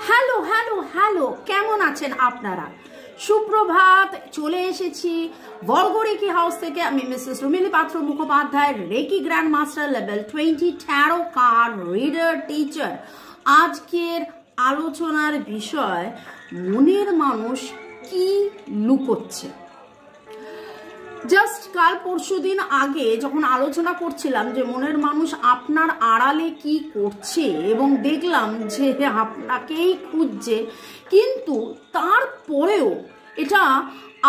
Hello hello hello, কেমন আছেন আপনারা? সুপ্রভাত, চলে এসেছি বর্গরেকি হাউস থেকে। আমি Mrs Rumili Patra Mukhopadhyay, reiki grand master level 20 tarot card reader teacher. আজকের আলোচনার বিষয় মনের মানুষ কি লুকোচ্ছে। জাস্ট কাল পরশু দিন আগে যখন আলোচনা করছিলাম যে মনের মানুষ আপনার আড়ালে কি করছে এবং দেখলাম যে আপনাকেই খুঁজছে, কিন্তু তারপরেও এটা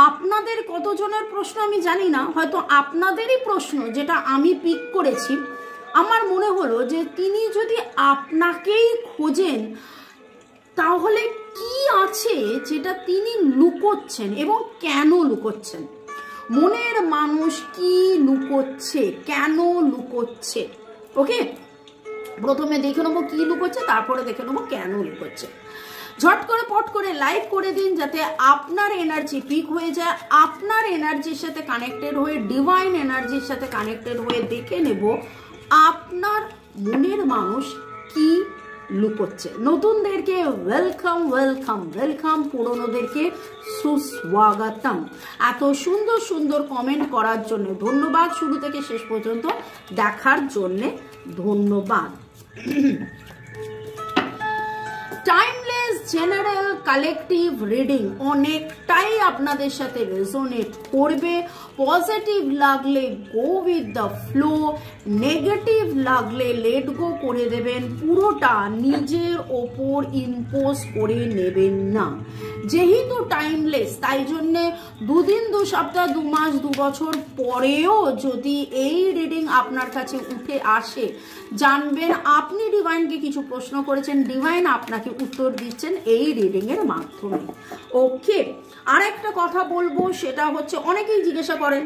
আপনাদের কতজনের প্রশ্ন আমি জানি না, হয়তো আপনাদেরই প্রশ্ন যেটা আমি পিক করেছি। আমার মনে হলো যে তিনি যদি আপনাকেই খোঁজেন তাহলে কি আছে যেটা তিনি লুকোচ্ছেন এবং কেন লুকোচ্ছেন। মনের মানুষ কি লুকোচ্ছে, কেন লুকোচ্ছে। ওকে, প্রথমে দেখে নেবো কি লুকোচ্ছে, তারপরে দেখে নেবো কেন লুকোচ্ছে। ঝট করে পট করে লাইক করে দিন যাতে আপনার এনার্জি পিক হয়ে যায়। আপনার এনার্জির সাথে কানেক্টেড হয়ে, ডিভাইন এনার্জির সাথে কানেক্টেড হয়ে দেখে নেব আপনার মনের মানুষ কি লুকোচ্ছে। নতুনদেরকে ওয়েলকাম ওয়েলকাম ওয়েলকাম, পুরনোদেরকে সুস্বাগতম। এত সুন্দর সুন্দর কমেন্ট করার জন্য ধন্যবাদ, শুরু থেকে শেষ পর্যন্ত দেখার জন্য ধন্যবাদ। টাইমলেস জেনারেল কালেকটিভ রিডিং অনেকটাই আপনাদের সাথে রেজোনেট করবে। পজিটিভ লাগলে go with the flow, negative লাগলে লেট গো করে দেবেন। পুরোটা নিজের ওপর ইম্পোজ করে নেবেন না। যেহেতু টাইমলেস, তাই জন্যে দুদিন, দু সপ্তাহ, 2 মাস, 2 বছর পরেও যদি এই রিডিং আপনার কাছে উঠে আসে, জানবেন আপনি ডিভাইনকে কিছু প্রশ্ন করেছেন, ডিভাইন আপনাকে উত্তর দিচ্ছেন এই রিডিং এর মাধ্যমে। ওকে, আর একটা কথা বলবো, সেটা হচ্ছে অনেকেই জিজ্ঞাসা করেন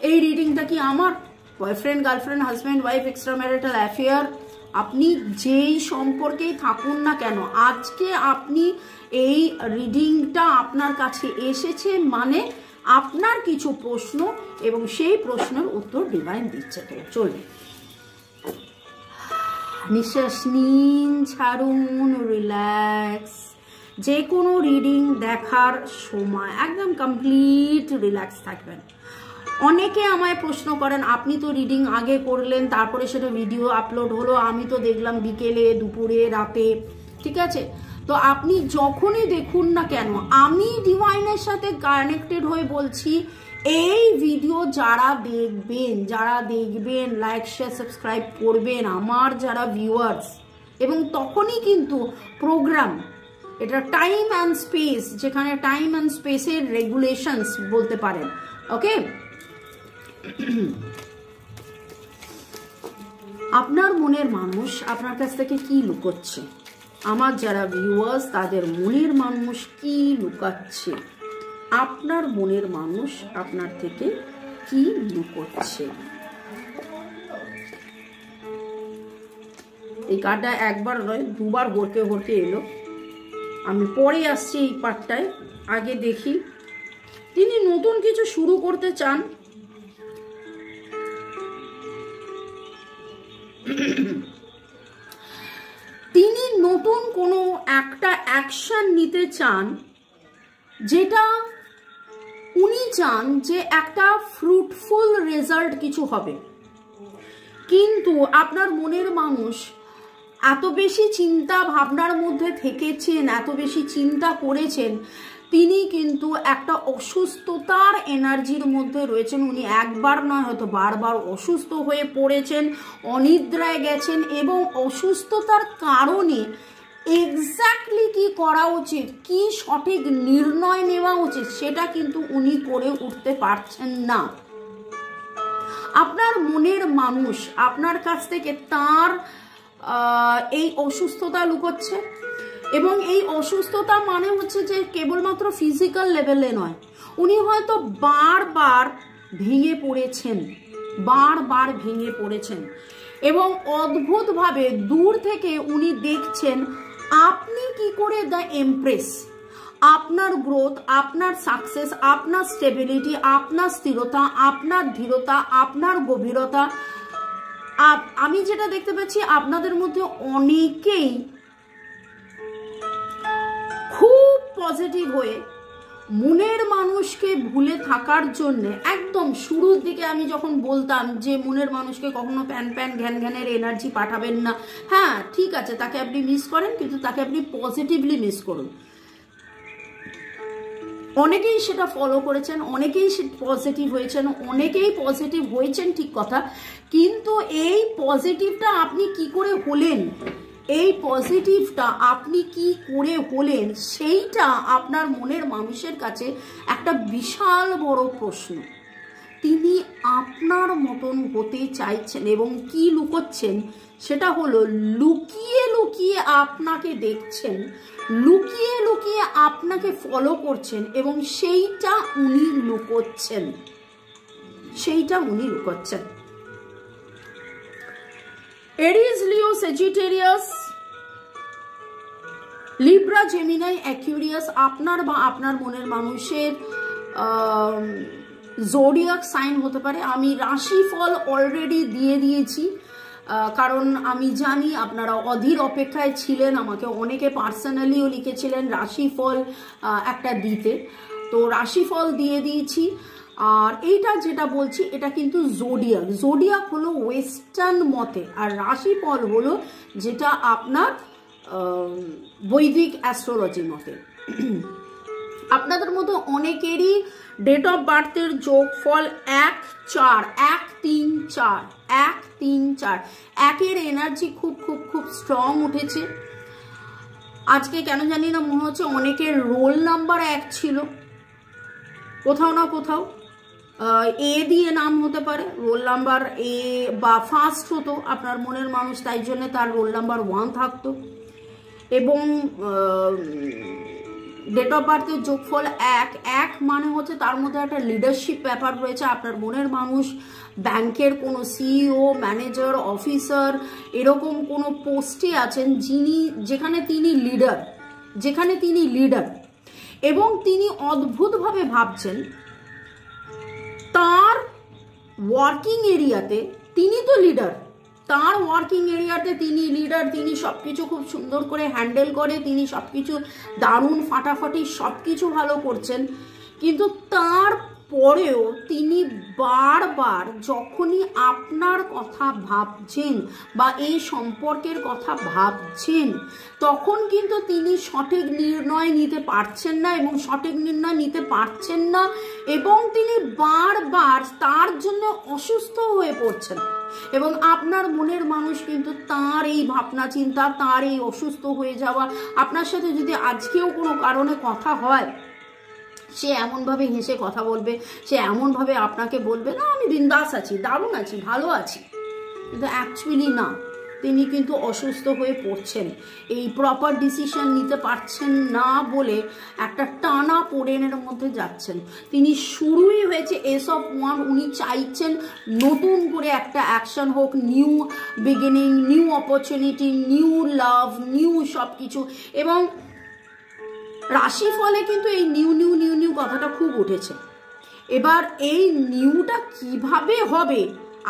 এই রিডিংটা কি আমার boyfriend, girlfriend, husband, wife, extra marital affair, আপনি যেই সম্পর্কেই থাকুন না কেন, আজকে আপনি এই রিডিংটা আপনার কাছে এসেছে মানে আপনার কিছু প্রশ্ন এবং সেই প্রশ্নের উত্তর ডিভাইন দিচ্ছে। তো চলবে, নিঃশ্বাস নিন, ছাড়ুন, রিল্যাক্স। যে কোনো রিডিং দেখার সময় একদম কমপ্লিট রিল্যাক্স থাকবেন। অনেকে আমায় প্রশ্ন করেন আপনি তো রিডিং আগে করলেন, তারপরে সেটা ভিডিও আপলোড হলো, আমি তো দেখলাম বিকেলে, দুপুরে, রাতে, ঠিক আছে? তো আপনি যখনই দেখুন না কেন, আমি ডিভাইনের সাথে কানেক্টেড হয়ে বলছি, এই ভিডিও যারা দেখবেন লাইক শেয়ার সাবস্ক্রাইব করবেন, আমার যারা ভিউয়ার্স, এবং তখনই কিন্তু প্রোগ্রাম, এটা টাইম অ্যান্ড স্পেস, যেখানে টাইম অ্যান্ড স্পেসের রেগুলেশনস বলতে পারেন। ওকে, আপনার মনের মানুষ আপনার কাছ থেকে কি লুকোচ্ছে, আমার যারা ভিউয়ার্স তাদের মনের মানুষ কি লুকাচ্ছে, আপনার মনের মানুষ আপনার থেকে কি লুকোচ্ছে। এই কার্ডটা একবার নয়, 2 বার হরকে হরকে এলো। আমি পরে আসছি এই পার্টটায়, আগে দেখি তিনি নতুন কিছু শুরু করতে চান। তিনি নতুন কোনো একটা অ্যাকশন নিতে চান, যেটা উনি চান যে একটা ফ্রুটফুল রেজাল্ট কিছু হবে। কিন্তু আপনার মনের মানুষ এত বেশি চিন্তা ভাবনার মধ্যে থেকেছেন, এত বেশি চিন্তা করেছেন, তিনি কিন্তু একটা অসুস্থতার এনার্জির মধ্যে রয়েছেন। উনি একবার নয় হয়তো বারবার অসুস্থ হয়ে পড়েছেন, অনিদ্রায় গেছেন, এবং অসুস্থতার কারণে এক্স্যাক্টলি কি করা উচিত, কি সঠিক নির্ণয় নেওয়া উচিত, সেটা কিন্তু উনি করে উঠতে পারছেন না। আপনার মনের মানুষ আপনার কাছ থেকে তার এই অসুস্থতা লুকোচ্ছে, এবং এই অসুস্থতা মানে হচ্ছে যে কেবলমাত্র ফিজিক্যাল লেভেলে নয়, উনি হয়তো বারবার ভেঙে পড়েছেন এবং অদ্ভুতভাবে দূর থেকে উনি দেখছেন আপনি কি করে দ্য এমপ্রেস, আপনার গ্রোথ, আপনার সাকসেস, আপনার স্টেবিলিটি, আপনার স্থিরতা, আপনার ধীরতা, আপনার গভীরতা। আমি যেটা দেখতে পাচ্ছি আপনাদের মধ্যে অনেকেই পজিটিভ হয়ে মনের মানুষকে ভুলে থাকার জন্য একদম শুরুর দিকে আমি যখন বলতাম যে মনের মানুষকে কখনো প্যান প্যান ঘ্যান ঘ্যানের এনার্জি পাঠাবেন না, হ্যাঁ ঠিক আছে তাকে আপনি মিস করেন, কিন্তু তাকে আপনি পজিটিভলি মিস করুন। অনেকেই সেটা ফলো করেছেন, অনেকেই পজিটিভ হয়েছেন, অনেকেই পজিটিভ হয়েছেন ঠিক কথা, কিন্তু এই পজিটিভটা আপনি কি করে হলেন, এই পজিটিভটা আপনি কি করে হলেন, সেইটা আপনার মনের মানুষের কাছে একটা বিশাল বড় প্রশ্ন। তিনি আপনার মতন হতে চাইছেন এবং কি লুকোচ্ছেন সেটা হলো লুকিয়ে লুকিয়ে আপনাকে দেখছেন, লুকিয়ে লুকিয়ে আপনাকে ফলো করছেন এবং সেইটা উনি লুকোচ্ছেন, সেইটা উনি লুকোচ্ছেন। এরিজ, লিও, সেজিটেরিয়াস, লিব্রা, জেমিনাই, অ্যাকুয়ারিয়াস আপনার বা আপনার মনের মানুষের জোডিয়াক সাইন হতে পারে। আমি রাশিফল অলরেডি দিয়ে দিয়েছি, কারণ আমি জানি আপনারা অধীর অপেক্ষায় ছিলেন, আমাকে অনেকে পার্সোনালিও লিখেছিলেন রাশিফল একটা দিতে, তো রাশিফল দিয়ে দিয়েছি। আর এইটা যেটা বলছি এটা কিন্তু জোডিয়াক, জোডিয়াক হলো ওয়েস্টার্ন মতে, আর রাশিফল হলো যেটা আপনার বৈদিক অ্যাস্ট্রোলজি মতে। আপনাদের মধ্যে অনেকেরই ডেট অফ বার্থের যোগফল 1-4, 1-3-4, 1-3-4, একের এনার্জি খুব খুব খুব স্ট্রং উঠেছে আজকে। কেন জানি না মনে হচ্ছে অনেকের রোল নাম্বার 1 ছিল, কোথাও না কোথাও এ দিয়ে নাম হতে পারে, রোল নাম্বার এ বা ফার্স্ট হতো আপনার মনের মানুষ, তাই জন্য তার রোল নাম্বার 1 থাকতো। এবং ডেট অফ বার্থের যোগফল 1 মানে হচ্ছে তার মধ্যে একটা লিডারশিপ ব্যাপার রয়েছে। আপনার মনের মানুষ ব্যাংকের কোনো সিইও, ম্যানেজার, অফিসার এরকম কোনো পোস্টে আছেন যেখানে তিনি লিডার এবং তিনি অদ্ভুতভাবে ভাবছেন তার ওয়ার্কিং এরিয়াতে তিনি তো লিডার, তার ওয়ার্কিং এরিয়াতে তিনি লিডার, তিনি সবকিছু খুব সুন্দর করে হ্যান্ডেল করে, তিনি সবকিছু দারুণ ফাটাফাটি সবকিছু ভালো করছেন, কিন্তু তার পরেও তিনি বারবার যখনই আপনার কথা ভাবছেন বা এই সম্পর্কের কথা ভাবছেন তখন কিন্তু তিনি সঠিক নির্ণয় নিতে পারছেন না এবং তিনি বারবার তার জন্য অসুস্থ হয়ে পড়ছেন। এবং আপনার মনের মানুষ কিন্তু তার এই ভাবনা চিন্তা, তার এই অসুস্থ হয়ে যাওয়া, আপনার সাথে যদি আজকেও কোনো কারণে কথা হয় সে এমনভাবে হেসে কথা বলবে, সে এমনভাবে আপনাকে বলবে না আমি বিন্দাস আছি, দারুণ আছি, ভালো আছি, কিন্তু অ্যাকচুয়ালি না, তিনি কিন্তু অসুস্থ হয়ে পড়ছেন, এই প্রপার ডিসিশন নিতে পারছেন না বলে একটা টানা পোড়েনের মধ্যে যাচ্ছেন। তিনি শুরুই হয়েছে এস অফ ওয়ান, উনি চাইছেন নতুন করে একটা অ্যাকশন হোক, new beginning, new opportunity, new লাভ, নিউ সব কিছু। এবং রাশিফলে কিন্তু এই নিউ নিউ নিউ নিউ কথাটা খুব উঠেছে। এবার এই নিউটা কিভাবে হবে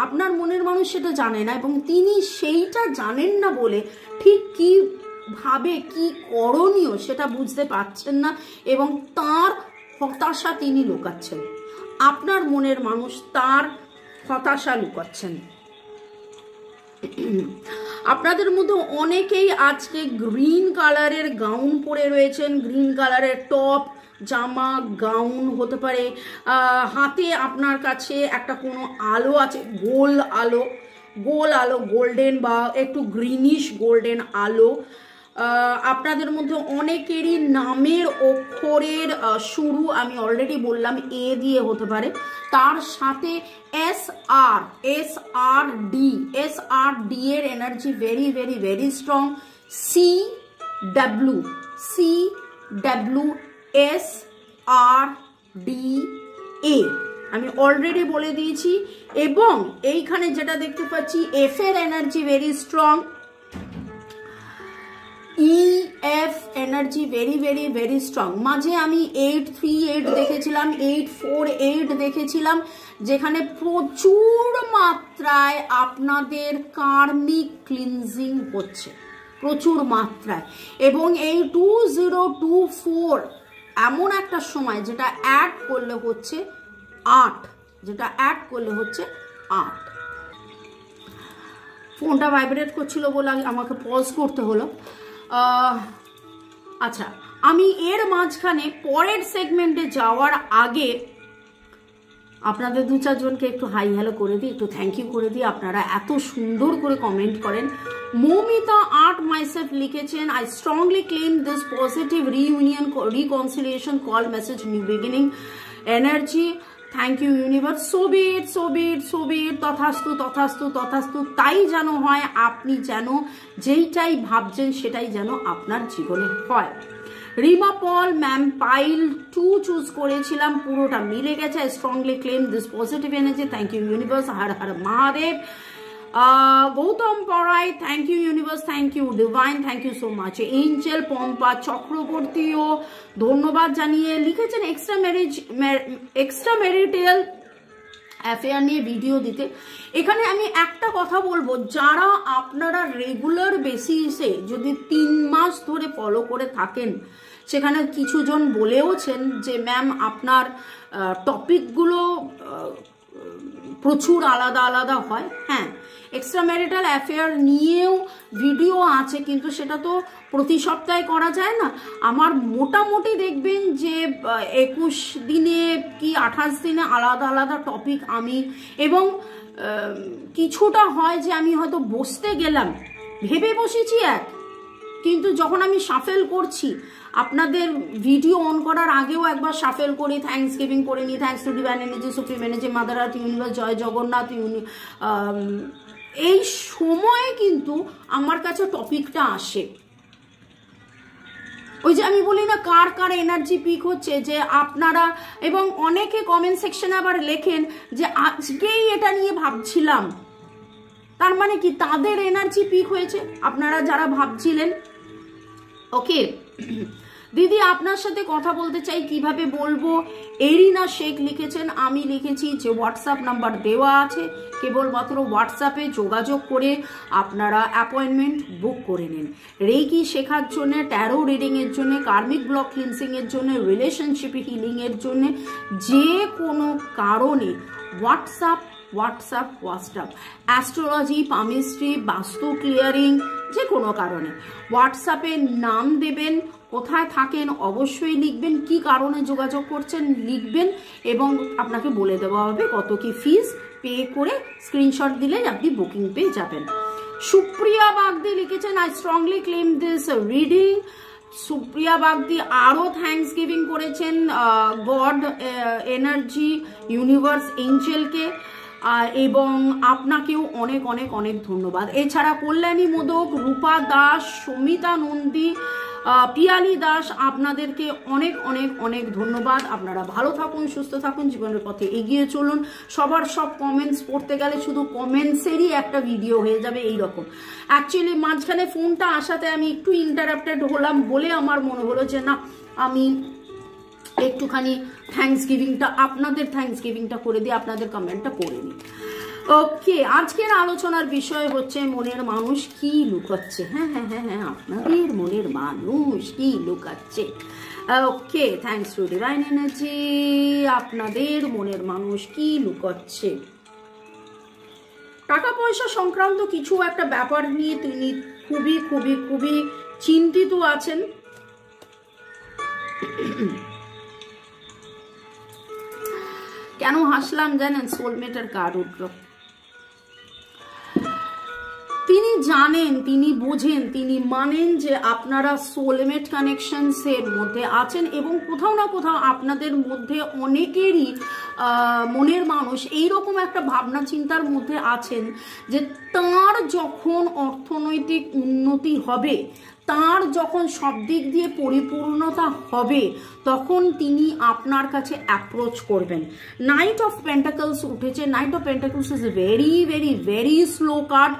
আপনার মনের মানুষ সেটা জানে না এবং তিনি সেইটা জানেন না বলে ঠিক কিভাবে কি করণীয় সেটা বুঝতে পারছেন না এবং তার হতাশা তিনি লুকাচ্ছেন। আপনার মনের মানুষ তার হতাশা লুকাচ্ছেন। আপনাদের মধ্যে অনেকেই আজকে গ্রিন কালারের গাউন পরে রয়েছেন, গ্রিন কালারের টপ, জামা, গাউন হতে পারে, হাতে আপনার কাছে একটা কোনো আলো আছে, গোল আলো, গোল্ডেন বা একটু গ্রিনিশ গোল্ডেন আলো। আপনাদের মধ্যে অনেকেরই নামের অক্ষরের শুরু আমি অলরেডি বললাম এ দিয়ে হতে পারে, তার সাথে SRD এর energy very very very strong, CWSRDA আমি অলরেডি বলে দিয়েছি। এবং এইখানে যেটা দেখতে পাচ্ছি F এর energy very strong, EF energy very very very strong. মাঝে আমি 838 দেখেছিলাম, 848 দেখেছিলাম, যেখানে প্রচুর মাত্রায় আপনাদের কার্মিক ক্লিনজিং হচ্ছে, প্রচুর মাত্রায়। এবং এই 2024 এমন একটা সময় যেটা অ্যাড করলে হচ্ছে 8, যেটা অ্যাড করলে হচ্ছে 8। ফোনটা ভাইব্রেট করছিল বলে আমাকে পজ করতে হলো। আচ্ছা, আমি এর মাঝখানে পরের সেগমেন্টে যাওয়ার আগে আপনাদের 2-4 জনকে একটু হাই হ্যালো করে দিই, একটু থ্যাংক ইউ করে দিই। আপনারা এত সুন্দর করে কমেন্ট করেন। মৌমিতা আর্ট মাইসেলফ লিখেছেন, I strongly claim this positive reunion reconciliation call message new beginning energy. Thank you universe. So be it, so be it, so be it, তথাস্তু তথাস্তু তথাস্তু। তাই যেন হয়, আপনি যেন যেইটাই ভাবছেন সেটাই যেন আপনার জীবনে হয়। রিমা পল ম্যাম পাইল 2 চুজ করেছিলাম, পুরোটা মিলে গেছে। I strongly claim this positive energy. Thank you universe, Har Har Mahadev. Gautam Parai, thank you universe, thank you divine, thank you so much. Angel Pampa চক্রবর্তীও ধন্যবাদ জানিয়ে লিখেছেন এক্সট্রা ম্যারিটাল অ্যাফেয়ার নিয়ে ভিডিও দিতে। এখানে আমি একটা কথা বলবো, যারা আপনারা রেগুলার বেসিসে যদি 3 মাস ধরে ফলো করে থাকেন, সেখানে কিছুজন বলেওছেন যে ম্যাম আপনার টপিকগুলো প্রচুর আলাদা আলাদা হয়। হ্যাঁ, এক্সট্রা ম্যারিটাল অ্যাফেয়ার নিয়েও ভিডিও আছে, কিন্তু সেটা তো প্রতি সপ্তাহে করা যায় না। আমার মোটামুটি দেখবেন যে 21 দিনে কি 28 দিনে আলাদা আলাদা টপিক আমি, এবং কিছুটা হয় যে আমি হয়তো বসতে গেলাম, ভেবে বসেছি কিন্তু যখন আমি শাফেল করছি, আপনাদের ভিডিও অন করার আগেও একবার শাফেল করি, থ্যাঙ্কস গিভিং করে নিই, thanks to divine energy, supreme energy, mother earth universe, জয় জগন্নাথ। এই সময়ে কিন্তু আমার কাছে টপিকটা আসে। ওই যে আমি বলি না কার কার এনার্জি পিক হচ্ছে, যে আপনারা, এবং অনেকে কমেন্ট সেকশনে আবার লেখেন যে আজকেই এটা নিয়ে ভাবছিলাম, তার মানে কি তাদের এনার্জি পিক হয়েছে, আপনারা যারা ভাবছিলেন। ওকে দিদি, আপনার সাথে কথা বলতে চাই, কিভাবে বলবো? এরিনা শেখ লিখেছেন, আমি লিখেছি যে হোয়াটসঅ্যাপ নাম্বার দেওয়া আছে, কেবলমাত্র হোয়াটসঅ্যাপে যোগাযোগ করে আপনারা অ্যাপয়েন্টমেন্ট বুক করে নিন। রেকি শেখার জন্য, ট্যারো রিডিংয়ের জন্য, কার্মিক ব্লক ক্লিনসিংয়ের জন্য, রিলেশনশিপ হিলিংয়ের জন্য, যে কোনো কারণে হোয়াটসঅ্যাপ, অ্যাস্ট্রোলজি, পামিস্ট্রি, বাস্তু ক্লিয়ারিং, যে কোনো কারণে হোয়াটসঅ্যাপে নাম দেবেন, কোথায় থাকেন অবশ্যই লিখবেন, কি কারণে যোগাযোগ করছেন লিখবেন, এবং আপনাকে বলে দেওয়া হবে কত কি ফিস পে করে স্ক্রিনশট দিলে আপনি বুকিং পেয়ে যাবেন। সুপ্রিয়া বাগদি লিখেছেন, I strongly claim this reading. Supriya Bagdi আরও থ্যাঙ্কস গিভিং করেছেন গড, এনার্জি, ইউনিভার্স, এঞ্জেলকে, এবং আপনাকেও অনেক অনেক অনেক ধন্যবাদ। এছাড়া কল্যাণী মোদক, রূপা দাস, সমিতা নন্দী, পিয়ালি দাস, আপনাদেরকে অনেক অনেক অনেক ধন্যবাদ। আপনারা ভালো থাকুন, সুস্থ থাকুন, জীবনের পথে এগিয়ে চলুন। সবার সব কমেন্টস পড়তে গেলে শুধু কমেন্টসেরই একটা ভিডিও হয়ে যাবে এইরকম। অ্যাকচুয়ালি মাঝখানে ফোনটা আসাতে আমি একটু ইন্টারাপ্টেড হলাম বলে আমার মনে হলো যে না, আমি একটুখানি থ্যাঙ্কস গিভিংটা, আপনাদের থ্যাঙ্কস গিভিংটা করে দিয়ে আপনাদের কমেন্টটা পড়ে নিই। ওকে, আজকের আলোচনার বিষয় হচ্ছে মনের মানুষ কি লুকাচ্ছে। হ্যাঁ হ্যাঁ হ্যাঁ হ্যাঁ, আপনাদের মনের মানুষ কি লুকাচ্ছে। ওকে, থ্যাঙ্কস টু ডিভাইন এনার্জি, আপনাদের মনের মানুষ কি লুকাচ্ছে। টাকা পয়সা সংক্রান্ত কিছু একটা ব্যাপার নিয়ে তিনি খুবই খুবই খুবই চিন্তিত আছেন। কেন হাসলাম জানেন? সোলমেটের কার্ড উঠল। তিনি জানেন, তিনি বোঝেন, তিনি মানেন যে আপনারা সোলমেট কানেকশনস এর মধ্যে আছেন, এবং কোথাও না কোথাও আপনাদের মধ্যে অনেকেরই মনের মানুষ এইরকম একটা ভাবনা চিন্তার মধ্যে আছেন যে তার যখন অর্থনৈতিক উন্নতি হবে, তার যখন সব দিক দিয়ে পরিপূর্ণতা হবে, তখন তিনি আপনার কাছে অ্যাপ্রোচ করবেন। নাইট অফ পেন্টাকলস উঠেছে। Night of pentacles is very very very slow card,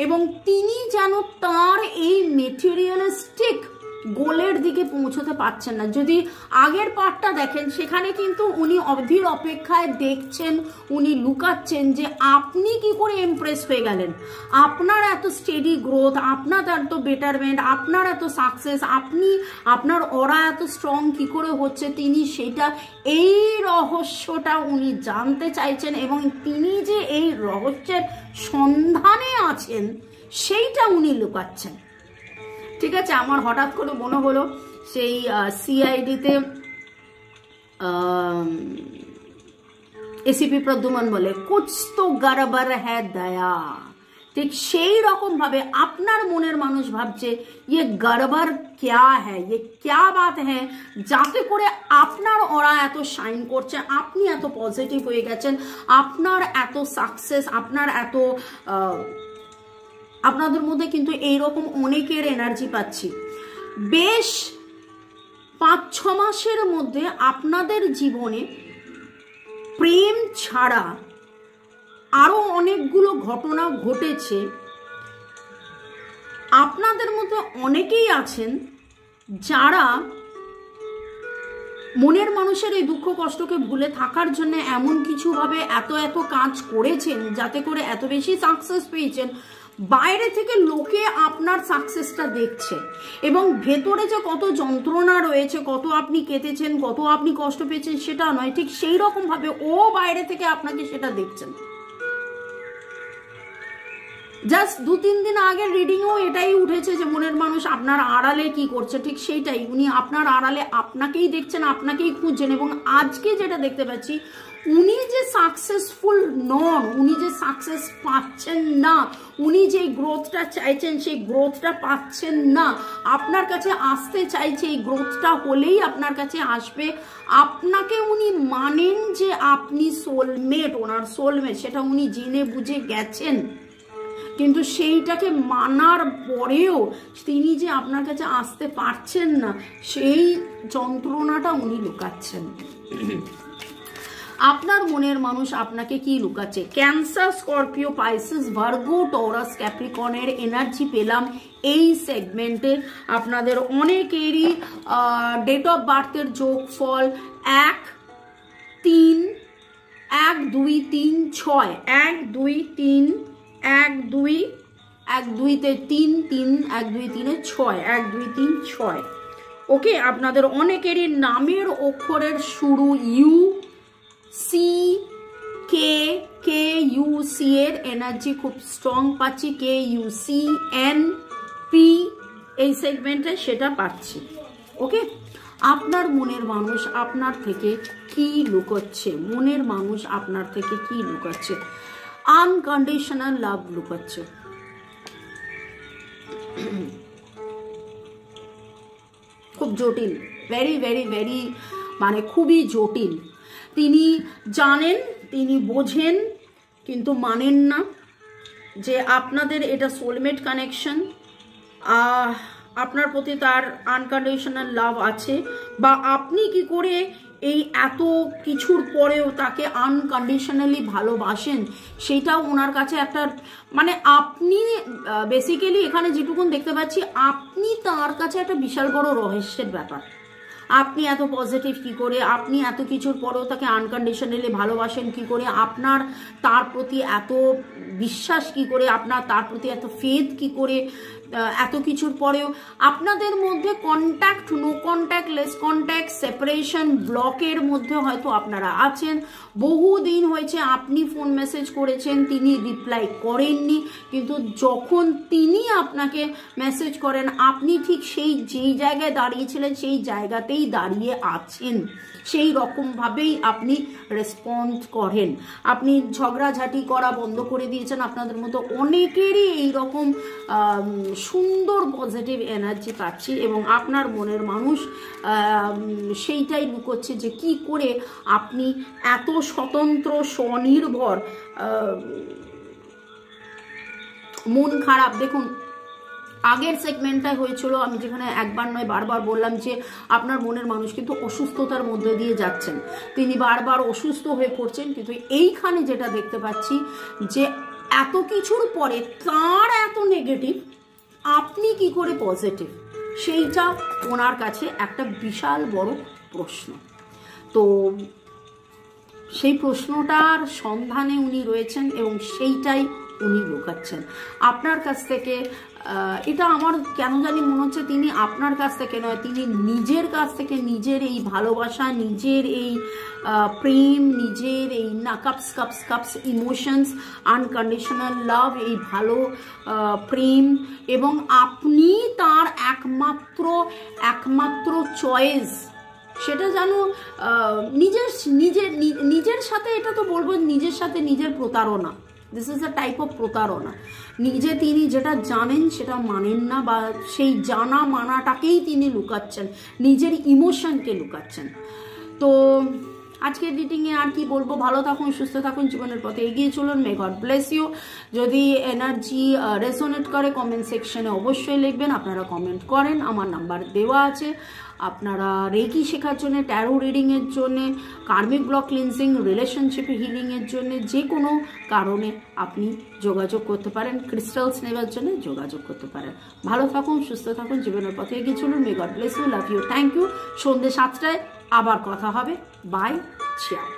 এবং তিনি যেন তার এই মেটেরিয়ালিস্টিক গোলের দিকে পৌঁছতে পারছেন না। যদি আগের পার্টটা দেখেন সেখানে কিন্তু উনি অধীর অপেক্ষায় দেখছেন, উনি লুকাচ্ছেন যে আপনি কি করে ইমপ্রেস হয়ে গেলেন, আপনার এত স্টেডি গ্রোথ, আপনার এত বেটারমেন্ট, আপনার এত সাকসেস, আপনার অরা এত স্ট্রং কি করে হচ্ছে, তিনি সেটা এই রহস্যটা উনি জানতে চাইছেন এবং তিনি যে এই রহস্যের সন্ধানে আছেন সেইটা উনি লুকাচ্ছেন। ঠিক আছে, আমার হঠাৎ করে মনে হলো সেই সিআইডিতে এসিপি প্রদ্যুমন বলে কুছ তো গড়বড় হ্যায় দয়া, ঠিক সেই রকম ভাবে আপনার মনের মানুষ ভাবছে ইয়ে গড়বড় ক্যা হ্যায়, ইয়ে ক্যা বাত হ্যায় যাতে করে আপনার ওরা এত শাইন করছে, আপনি এত পজিটিভ হয়ে গেছেন, আপনার এত সাকসেস, আপনার এত আপনাদের মধ্যে কিন্তু এইরকম অনেকের এনার্জি পাচ্ছি। বেশ 5-6 মাসের মধ্যে আপনাদের জীবনে প্রেম ছাড়া আরো অনেকগুলো ঘটনা ঘটেছে। আপনাদের মধ্যে অনেকেই আছেন যারা মনের মানুষের এই দুঃখ কষ্টকে ভুলে থাকার জন্য এমন কিছু ভাবে এত এত কাজ করেছেন যাতে করে এত বেশি সাকসেস পেয়েছেন, বাইরে থেকে লোকে আপনার সাকসেসটা দেখছে এবং ভেতরে যে কত যন্ত্রণা রয়েছে, কত আপনি কেঁদেছেন, কত আপনি কষ্ট পেয়েছেন সেটা নয়, ঠিক সেই রকম ভাবে ও বাইরে থেকে আপনাকে সেটা দেখছেন। জাস্ট 2-3 দিন আগের রিডিংও এটাই উঠেছে যে মনের মানুষ আপনার আড়ালে কি করছে, ঠিক সেইটাই উনি আপনার আড়ালে আপনাকেই দেখছেন, আপনাকেই খুঁজছেন। এবং আজকে যেটা দেখতে পাচ্ছি উনি যে সাকসেসফুল নন, উনি যে সাকসেস পাচ্ছেন না, উনি যে গ্রোথটা চাইছেন সেই গ্রোথটা পাচ্ছেন না, আপনার কাছে আসতে চাইছে, এই গ্রোথটা হলেই আপনার কাছে আসবে। আপনাকে উনি মানেন যে আপনি সোলমেট, ওনার সোলমেট, সেটা উনি জেনে বুঝে গেছেন, কিন্তু সেইটাকে মানার পরেও তিনি যে আপনার কাছে আসতে পারছেন না সেই যন্ত্রণাটা উনি লুকাচ্ছেন। আপনার মনের মানুষ আপনাকে কি লুকাচ্ছে? Cancer, Scorpio, Pisces, Virgo, Taurus, ক্যাপ্রিকনের এনার্জি পেলাম এই সেগমেন্টে। আপনাদের অনেকেরই ডেট অফ বার্থের যোগফল 1, 3, 1, 2, 3, 6, 1, 2, 3, 1, 2, 1, 2-তে 3, 3, 1, 2, 3-এ 6, 1, 2, 3, 6। ওকে, আপনাদের অনেকেরই নামের অক্ষরের শুরু U, C, K, K U C এর এনার্জি খুব স্ট্রং পাচ্ছি, K U C, N, P এই সেগমেন্টে সেটা পাচ্ছি। ওকে, আপনার মনের মানুষ আপনার থেকে কি লুকোচ্ছে? মনের মানুষ আপনার থেকে কি লুকাচ্ছে? Unconditional love লুকাচ্ছে। খুব জটিল, ভেরি ভেরি ভেরি, মানে খুবই জটিল। তিনি জানেন, তিনি বোঝেন, কিন্তু মানেন না যে আপনাদের এটা সোলমেট কানেকশন, আপনার প্রতি তার আনকন্ডিশনাল লাভ আছে, বা আপনি কি করে এই এত কিছুর পরেও তাকে আনকন্ডিশনালি ভালোবাসেন সেটাও ওনার কাছে একটা, মানে আপনি বেসিক্যালি এখানে যেটুকুন দেখতে পাচ্ছি আপনি তার কাছে একটা বিশাল বড় রহস্যের ব্যাপার। আপনি এত পজিটিভ কি করে, আপনি এত কিছুর পরেও তাকে আনকন্ডিশনালি ভালোবাসেন কি করে, আপনার তার প্রতি এত বিশ্বাস কি করে, আপনার তার প্রতি এত ফেথ কি করে, এত কিছুর পরেও আপনাদের মধ্যে contact, no contact, less contact, separation, ব্লকের মধ্যে হয়তো আপনারা আছেন। বহুদিন হয়েছে আপনি ফোন মেসেজ করেছেন, তিনি রিপ্লাই করেননি, কিন্তু যখন তিনি আপনাকে মেসেজ করেন আপনি ঠিক সেই যেই জায়গায় দাঁড়িয়েছিলেন সেই জায়গাতেই দাঁড়িয়ে আছেন, সেই রকমভাবেই আপনি রেসপন্ড করেন। আপনি ঝগড়াঝাটি করা বন্ধ করে দিয়েছেন। আপনাদের মতো অনেকেরই এইরকম সুন্দর পজিটিভ এনার্জি পাচ্ছি এবং আপনার মনের মানুষ সেইটাই লুকোচ্ছে যে কি করে আপনি এত স্বতন্ত্র, স্বনির্ভর, মন খারাপ। দেখুন আগের সেগমেন্টটাই হয়েছিল, আমি যেখানে একবার নয় বারবার বললাম যে আপনার মনের মানুষ কিন্তু অসুস্থতার মধ্যে দিয়ে যাচ্ছেন, তিনি বারবার অসুস্থ হয়ে পড়ছেন, কিন্তু এইখানে যেটা দেখতে পাচ্ছি যে এত কিছুর পরে তার এত নেগেটিভ, আপনি কি করে পজিটিভ সেইটা ওনার কাছে একটা বিশাল বড় প্রশ্ন। তো সেই প্রশ্নটার সন্ধানে উনি রয়েছেন এবং সেইটাই উনি লুকাচ্ছেন আপনার কাছ থেকে। এটা আমার কেন জানি মনে হচ্ছে তিনি আপনার কাছ থেকে নয়, তিনি নিজের কাছ থেকে নিজের এই ভালোবাসা, নিজের এই প্রেম, নিজের এই না কাপস ইমোশনস, আনকন্ডিশনাল লাভ, এই ভালো প্রেম, এবং আপনি তার একমাত্র চয়েস, সেটা যেন নিজের সাথে, এটা তো বলবো নিজের সাথে নিজের প্রতারণা। This is a type of প্রতারণা। নিজে তিনি যেটা জানেন সেটা মানেন না, বা সেই জানা মানাটাকেই তিনি লুকাচ্ছেন, নিজের ইমোশনকে লুকাচ্ছেন। তো আজকে এডিটিংয়ে আর কি বলবো, ভালো থাকুন, সুস্থ থাকুন, জীবনের পথে এগিয়ে চলুন। May God bless you. যদি এনার্জি রেজোনেট করে কমেন্ট সেকশনে অবশ্যই লিখবেন। আপনারা কমেন্ট করেন, আমার নাম্বার দেওয়া আছে। আপনারা রেকি শেখার জন্য, ট্যারো রিডিংয়ের জন্য, কার্মিক ব্লক ক্লিনজিং, রিলেশনশিপ হিলিংয়ের জন্য, যে কোনো কারণে আপনি যোগাযোগ করতে পারেন। ক্রিস্টালস নেওয়ার জন্য যোগাযোগ করতে পারেন। ভালো থাকুন, সুস্থ থাকুন, জীবনের পথে এগিয়ে চলুন। May God bless you, love you, thank you. সন্ধ্যে 7টায় আবার কথা হবে। Bye, chair.